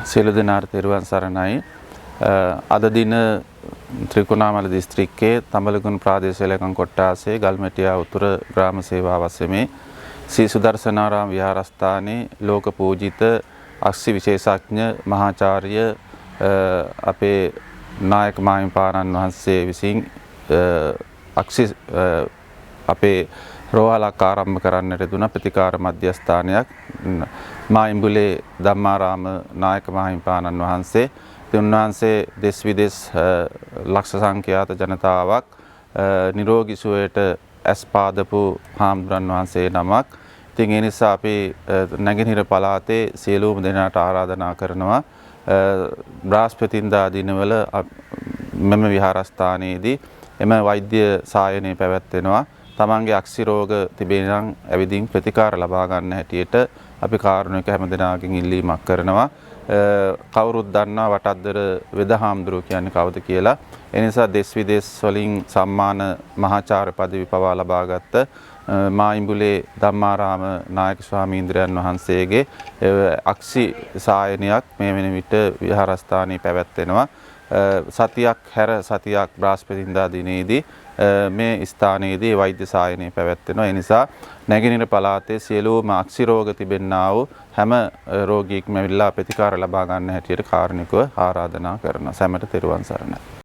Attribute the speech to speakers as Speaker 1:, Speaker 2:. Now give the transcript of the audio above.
Speaker 1: සියලු දෙනාට තෙරුවන් සරණයි. අද දින ත්‍රිකුණාමල දිස්ත්‍රික්කයේ තඹලකුණු ප්‍රාදේශීය ලේකම් කොට්ටාසේ ගල්මැටියා උතුර ග්‍රාම සේවා වසමේ ශ්‍රී සුදර්ශනාරාම විහාරස්ථානයේ ලෝක පූජිත අක්ෂි විශේෂඥ මහාචාර්ය අපේ නායක මාහිමිපාණන් වහන්සේ විසින් අක්ෂි අපේ රෝහලක් ආරම්භ කරන්නට දුන ප්‍රතිකාර මධ්‍යස්ථානයක් මායිම්බුලේ ධම්මාරාම නායක මාහිමිපාණන් වහන්සේ උන්වහන්සේ දෙස් විදෙස් ලක්ෂ සංඛ්‍යාත ජනතාවක් නිරෝගී සුවයට ඇස් පාදපු හාමුදුරන් වහන්සේ නමක්. ඉතින් ඒ නිසා අපි නැගෙනහිර පළාතේ සියලුම දෙනාට ආරාධනා කරනවා බ්‍රහස්පතින්දා දිනවල මෙම විහාරස්ථානයේදී එම වෛද්‍ය සායනය පැවැත්වෙනවා. තමන්ගේ අක්ෂි රෝග තිබෙන නම් ඇවිදින් ප්‍රතිකාර ලබා ගන්න හැටියට අපි කාරුණික හැම දෙනාගෙන් ඉල්ලීමක් කරනවා. කවුරුත් දන්නා වටද්දර වෙද හාමුදුරුවෝ කියන්නේ කවුද කියලා. ඒ නිසා දෙස් විදෙස් වලින් සම්මාන මහාචාර්ය පදවි පවා ලබාගත් මායිම්බුලේ ධම්මාරාම නායක ස්වාමීන්ද්‍රයන් වහන්සේගේ අක්ෂි සායනයක් මේ වෙන විට විහාරස්ථානයේ පැවැත්වෙනවා. සතියක් හැර සතියක් බ්‍රහස්පතින්දා දිනේදී මේ ස්ථානයේදී වෛද්‍ය සායනය පැවැත්වෙනවා. ඒ නිසා නැගෙනහිර පළාතේ සියලුම අක්ෂි රෝග තිබෙන්නා වූ හැම රෝගියෙක්ම ඇවිල්ලා ප්‍රතිකාර ලබා ගන්න හැටියට කාරුණිකව ආරාධනා කරනවා. සැමට තෙරුවන් සරණයි.